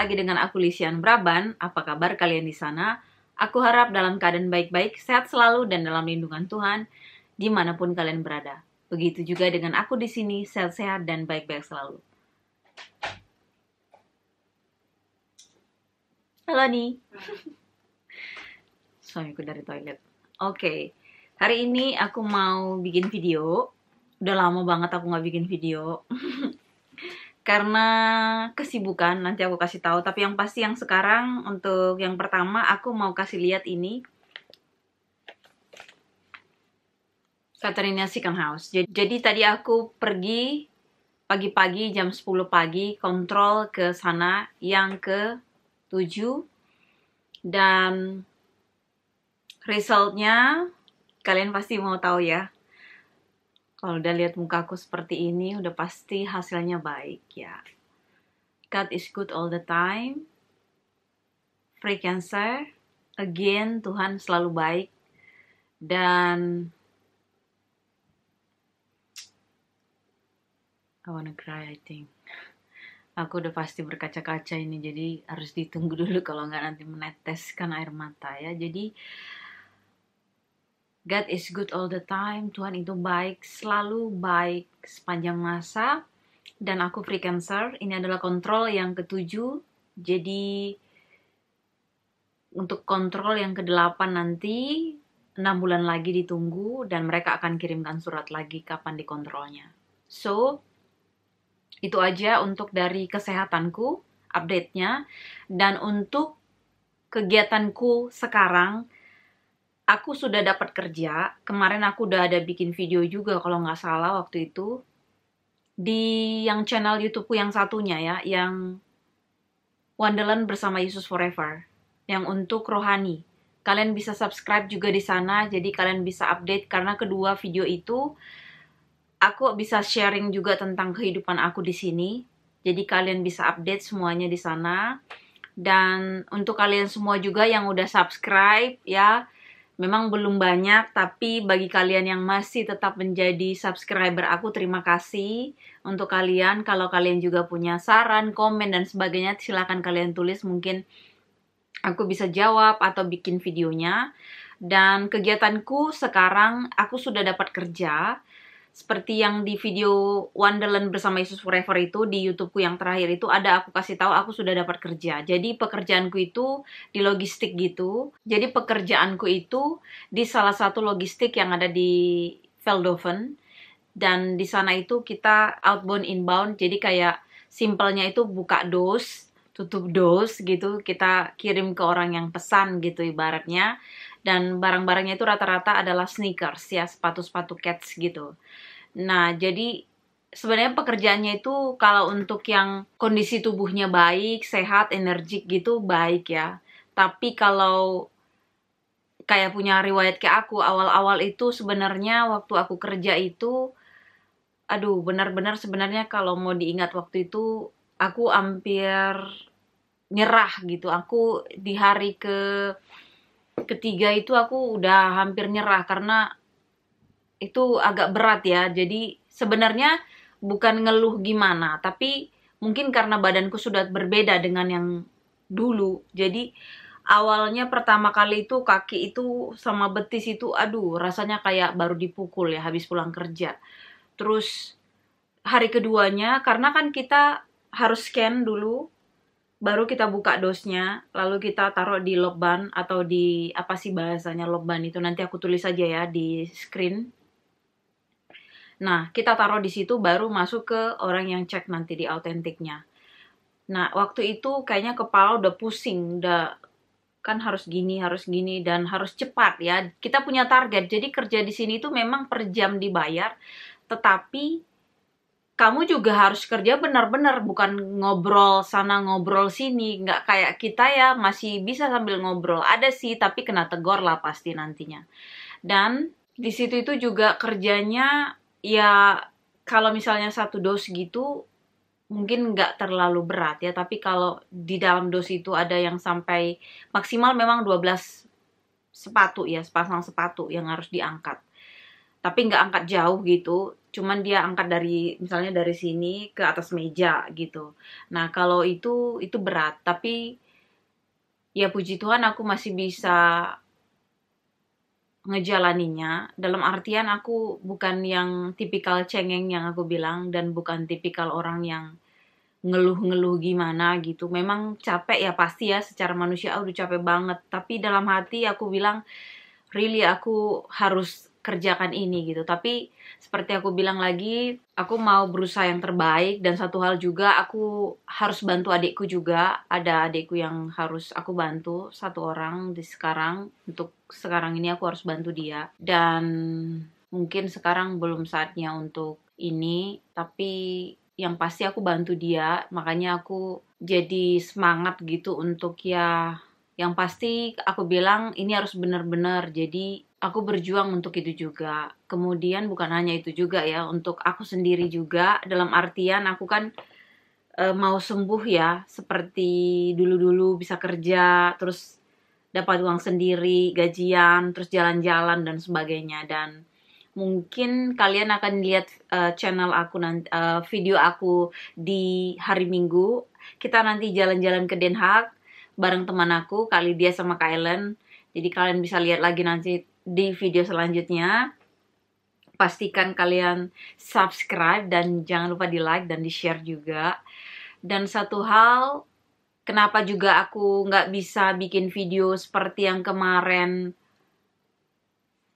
lagi dengan aku Lisian Braban. Apa kabar kalian di sana? Aku harap dalam keadaan baik-baik, sehat selalu dan dalam lindungan Tuhan dimanapun kalian berada. Begitu juga dengan aku di sini, sehat-sehat dan baik-baik selalu. Halo nih. Suamiku dari toilet. Oke. Hari ini aku mau bikin video. Udah lama banget aku nggak bikin video. Karena kesibukan, nanti aku kasih tahu. Tapi yang pasti yang sekarang, untuk yang pertama aku mau kasih lihat ini. Katrina Second House. Jadi tadi aku pergi pagi-pagi jam 10 pagi kontrol ke sana yang ke 7. Dan resultnya kalian pasti mau tahu ya. Kalau udah lihat mukaku seperti ini, udah pasti hasilnya baik ya. God is good all the time. Free cancer. Again, Tuhan selalu baik. Dan I wanna cry, I think. Aku udah pasti berkaca-kaca ini, jadi harus ditunggu dulu kalau nggak nanti meneteskan air mata ya. Jadi God is good all the time. Tuhan itu baik, selalu baik sepanjang masa. Dan aku free cancer. Ini adalah kontrol yang ke-7. Jadi untuk kontrol yang ke-8 nanti 6 bulan lagi ditunggu. Dan mereka akan kirimkan surat lagi kapan dikontrolnya. So, itu aja untuk dari kesehatanku, update-nya. Dan untuk kegiatanku sekarang, aku sudah dapat kerja. Kemarin aku udah ada bikin video juga kalau nggak salah waktu itu. Di yang channel YouTubeku yang satunya ya, yang Wonderland bersama Yesus Forever. Yang untuk rohani. Kalian bisa subscribe juga di sana, jadi kalian bisa update. Karena kedua video itu, aku bisa sharing juga tentang kehidupan aku di sini. Jadi kalian bisa update semuanya di sana. Dan untuk kalian semua juga yang udah subscribe ya, memang belum banyak, tapi bagi kalian yang masih tetap menjadi subscriber aku, terima kasih untuk kalian. Kalau kalian juga punya saran, komen, dan sebagainya, silakan kalian tulis. Mungkin aku bisa jawab atau bikin videonya. Dan kegiatanku sekarang, aku sudah dapat kerja. Seperti yang di video Wonderland bersama Yesus Forever itu, di YouTubeku yang terakhir itu ada aku kasih tahu aku sudah dapat kerja. Jadi pekerjaanku itu di logistik gitu. Jadi pekerjaanku itu di salah satu logistik yang ada di Veldhoven. Dan di sana itu kita outbound inbound. Jadi kayak simpelnya itu buka dos, tutup dos gitu. Kita kirim ke orang yang pesan gitu ibaratnya. Dan barang-barangnya itu rata-rata adalah sneakers ya, sepatu-sepatu cats gitu. Nah, jadi sebenarnya pekerjaannya itu kalau untuk yang kondisi tubuhnya baik, sehat, energik gitu, baik ya. Tapi kalau kayak punya riwayat kayak aku, awal-awal itu sebenarnya waktu aku kerja itu, aduh benar-benar sebenarnya kalau mau diingat waktu itu, aku hampir nyerah gitu. Aku di hari ketiga itu aku udah hampir nyerah karena itu agak berat ya. Jadi sebenarnya bukan ngeluh gimana, tapi mungkin karena badanku sudah berbeda dengan yang dulu. Jadi awalnya pertama kali itu kaki itu sama betis itu aduh rasanya kayak baru dipukul ya habis pulang kerja. Terus hari keduanya karena kan kita harus scan dulu, baru kita buka dosnya, lalu kita taruh di logban atau di apa sih bahasanya logban itu, nanti aku tulis aja ya di screen. Nah, kita taruh di situ baru masuk ke orang yang cek nanti di autentiknya. Nah, waktu itu kayaknya kepala udah pusing, udah kan harus gini dan harus cepat ya. Kita punya target. Jadi kerja di sini itu memang per jam dibayar, tetapi kamu juga harus kerja benar-benar, bukan ngobrol sana ngobrol sini, nggak kayak kita ya masih bisa sambil ngobrol. Ada sih, tapi kena tegur lah pasti nantinya. Dan di situ itu juga kerjanya ya kalau misalnya satu dos gitu mungkin nggak terlalu berat ya, tapi kalau di dalam dos itu ada yang sampai maksimal memang 12 sepatu ya, sepasang sepatu yang harus diangkat. Tapi nggak angkat jauh gitu. cuman dia angkat dari misalnya dari sini ke atas meja gitu. Nah, kalau itu berat, tapi ya puji Tuhan aku masih bisa ngejalaninya. Dalam artian aku bukan yang tipikal cengeng yang aku bilang dan bukan tipikal orang yang ngeluh-ngeluh gimana gitu. Memang capek ya pasti ya secara manusia, udah capek banget. Tapi dalam hati aku bilang, really aku harus kerjakan ini gitu. Tapi seperti aku bilang lagi, aku mau berusaha yang terbaik. Dan satu hal juga, aku harus bantu adikku juga. Ada adikku yang harus aku bantu, satu orang di sekarang. Untuk sekarang ini aku harus bantu dia. Dan mungkin sekarang belum saatnya untuk ini, tapi yang pasti aku bantu dia. Makanya aku jadi semangat gitu untuk ya, yang pasti aku bilang ini harus benar-benar. Jadi aku berjuang untuk itu juga. Kemudian bukan hanya itu juga ya, untuk aku sendiri juga. Dalam artian aku kan mau sembuh ya, seperti dulu-dulu bisa kerja, terus dapat uang sendiri, gajian, terus jalan-jalan dan sebagainya. Dan mungkin kalian akan lihat channel aku nanti, video aku di hari Minggu. Kita nanti jalan-jalan ke Den Haag bareng teman aku, kali dia sama Kak Ellen. Jadi kalian bisa lihat lagi nanti di video selanjutnya. Pastikan kalian subscribe dan jangan lupa di like dan di share juga. Dan satu hal, kenapa juga aku nggak bisa bikin video seperti yang kemarin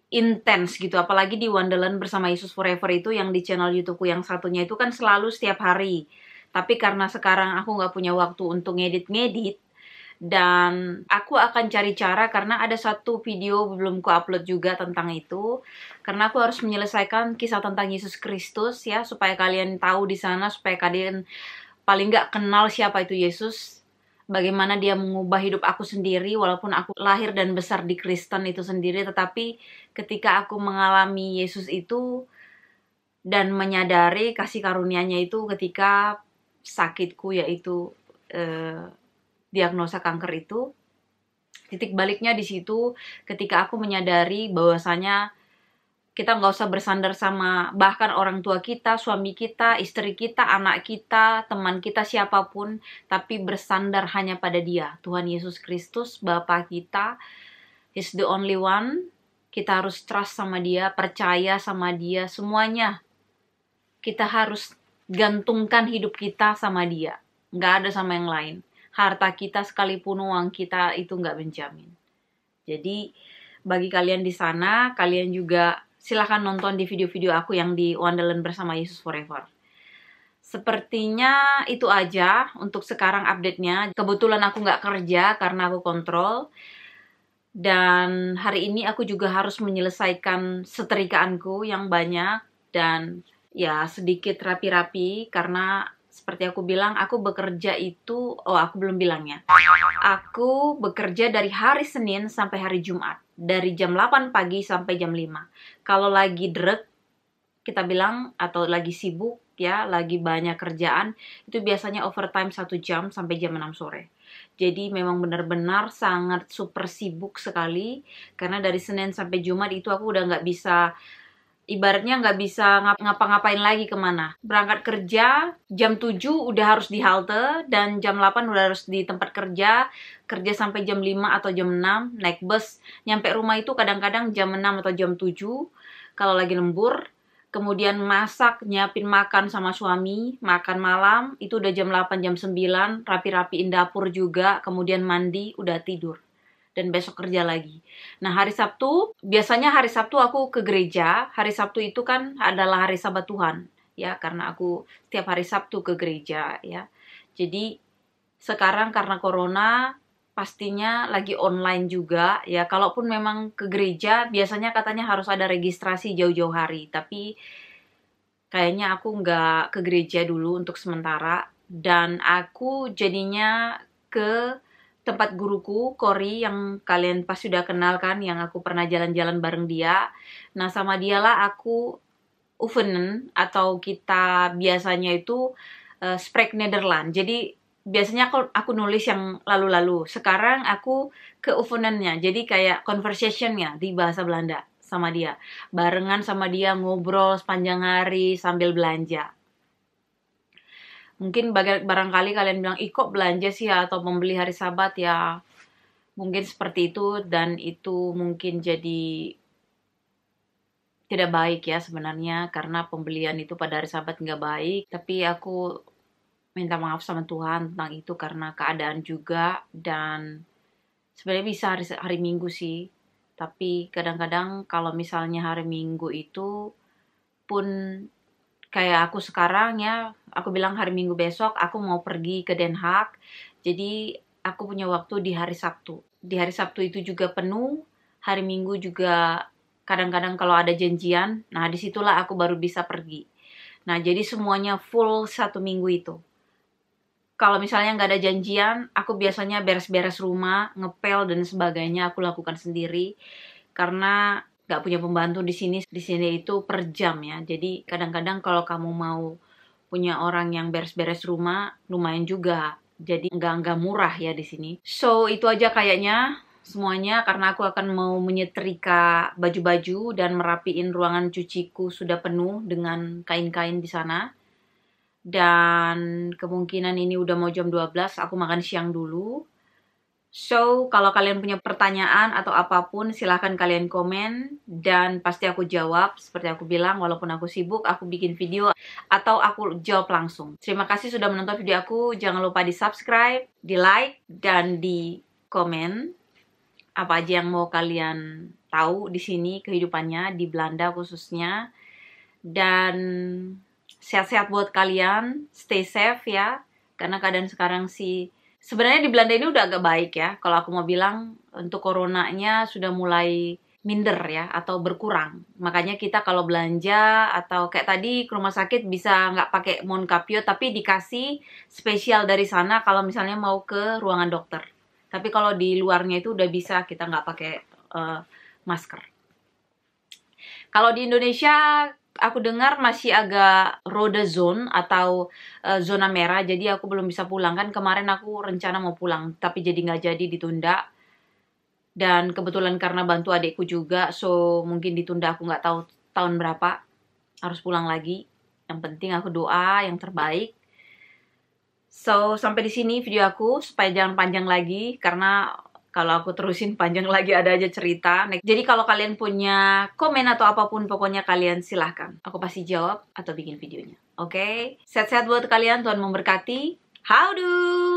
intens gitu, apalagi di Wonderland bersama Yesus Forever itu yang di channel YouTubeku yang satunya itu kan selalu setiap hari. Tapi karena sekarang aku nggak punya waktu untuk ngedit-ngedit, dan aku akan cari cara karena ada satu video belum ku upload juga tentang itu. Karena aku harus menyelesaikan kisah tentang Yesus Kristus ya, supaya kalian tahu di sana, supaya kalian paling nggak kenal siapa itu Yesus. Bagaimana dia mengubah hidup aku sendiri, walaupun aku lahir dan besar di Kristen itu sendiri, tetapi ketika aku mengalami Yesus itu dan menyadari kasih karunia-Nya itu ketika sakitku, yaitu diagnosa kanker itu, titik baliknya di situ ketika aku menyadari bahwasanya kita nggak usah bersandar sama bahkan orang tua kita, suami kita, istri kita, anak kita, teman kita, siapapun, tapi bersandar hanya pada Dia, Tuhan Yesus Kristus, Bapa kita. He's the only one. Kita harus trust sama Dia, percaya sama Dia, semuanya. Kita harus gantungkan hidup kita sama Dia. Nggak ada sama yang lain. Harta kita sekalipun uang kita itu nggak menjamin. Jadi, bagi kalian di sana, kalian juga silahkan nonton di video-video aku yang di Wonderland bersama Yesus Forever. Sepertinya itu aja untuk sekarang update-nya. Kebetulan aku nggak kerja karena aku kontrol. Dan hari ini aku juga harus menyelesaikan setrikaanku yang banyak. Dan ya sedikit rapi-rapi karena seperti aku bilang, aku bekerja itu, aku belum bilangnya. Aku bekerja dari hari Senin sampai hari Jumat. Dari jam 8 pagi sampai jam 5. Kalau lagi drek, kita bilang, atau lagi sibuk, ya, lagi banyak kerjaan, itu biasanya overtime 1 jam sampai jam 6 sore. Jadi memang benar-benar sangat super sibuk sekali. Karena dari Senin sampai Jumat itu aku udah nggak bisa, ibaratnya nggak bisa ngapa-ngapain lagi kemana. Berangkat kerja, jam 7 udah harus di halte, dan jam 8 udah harus di tempat kerja sampai jam 5 atau jam 6, naik bus. Nyampe rumah itu kadang-kadang jam 6 atau jam 7, kalau lagi lembur. Kemudian masak, nyiapin makan sama suami, makan malam, itu udah jam 8, jam 9, rapi-rapiin dapur juga, kemudian mandi, udah tidur. Dan besok kerja lagi. Nah, hari Sabtu, biasanya hari Sabtu aku ke gereja. Hari Sabtu itu kan adalah hari Sabat Tuhan, ya, karena aku setiap hari Sabtu ke gereja, ya. Jadi sekarang karena corona, pastinya lagi online juga, ya. Kalaupun memang ke gereja, biasanya katanya harus ada registrasi jauh-jauh hari. Tapi kayaknya aku nggak ke gereja dulu untuk sementara. Dan aku jadinya ke tempat guruku, Cory, yang kalian pasti sudah kenal kan, yang aku pernah jalan-jalan bareng dia. Nah, sama dialah aku oefenen, atau kita biasanya itu Spreek Nederland. Jadi, biasanya aku nulis yang lalu-lalu. Sekarang aku ke oefenennya, jadi kayak conversationnya di bahasa Belanda. sama dia. Barengan sama dia ngobrol sepanjang hari sambil belanja. Mungkin barangkali kalian bilang, ih kok belanja sih ya, atau membeli hari Sabat ya. Mungkin seperti itu, dan itu mungkin jadi tidak baik ya sebenarnya, karena pembelian itu pada hari Sabat nggak baik. Tapi aku minta maaf sama Tuhan tentang itu karena keadaan juga, dan sebenarnya bisa hari Minggu sih. Tapi kadang-kadang kalau misalnya hari Minggu itu pun kayak aku sekarang ya, aku bilang hari Minggu besok aku mau pergi ke Den Haag. Jadi aku punya waktu di hari Sabtu. Di hari Sabtu itu juga penuh, hari Minggu juga kadang-kadang kalau ada janjian, nah disitulah aku baru bisa pergi. Nah jadi semuanya full 1 minggu itu. Kalau misalnya nggak ada janjian, aku biasanya beres-beres rumah, ngepel dan sebagainya aku lakukan sendiri. Karena nggak punya pembantu di sini. Di sini itu per jam ya. Jadi kadang-kadang kalau kamu mau punya orang yang beres-beres rumah, lumayan juga. Jadi nggak murah ya di sini. So itu aja kayaknya semuanya, karena aku akan mau menyetrika baju-baju dan merapiin ruangan cuciku sudah penuh dengan kain-kain di sana. Dan kemungkinan ini udah mau jam 12, aku makan siang dulu. So, kalau kalian punya pertanyaan atau apapun, silahkan kalian komen. Dan pasti aku jawab, seperti aku bilang, walaupun aku sibuk, aku bikin video atau aku jawab langsung. Terima kasih sudah menonton video aku. Jangan lupa di subscribe, di like, dan di komen. Apa aja yang mau kalian tahu di sini, kehidupannya, di Belanda khususnya. Dan sehat-sehat buat kalian, stay safe ya. Karena keadaan sekarang sih, sebenarnya di Belanda ini udah agak baik ya. Kalau aku mau bilang, untuk coronanya sudah mulai minder ya, atau berkurang. Makanya kita kalau belanja, atau kayak tadi ke rumah sakit bisa nggak pakai Moncapio, tapi dikasih spesial dari sana kalau misalnya mau ke ruangan dokter. Tapi kalau di luarnya itu udah bisa, kita nggak pakai masker. Kalau di Indonesia, aku dengar masih agak roda zone atau zona merah, jadi aku belum bisa pulang. Kan kemarin aku rencana mau pulang, tapi jadi nggak jadi, ditunda. Dan kebetulan karena bantu adikku juga, so mungkin ditunda, aku nggak tahu tahun berapa harus pulang lagi. Yang penting aku doa yang terbaik. So, sampai di sini video aku, supaya jangan panjang lagi, karena kalau aku terusin panjang lagi ada aja cerita. Jadi kalau kalian punya komen atau apapun, pokoknya kalian silahkan. Aku pasti jawab atau bikin videonya. Oke? Sehat-sehat buat kalian, Tuhan memberkati. Howdo!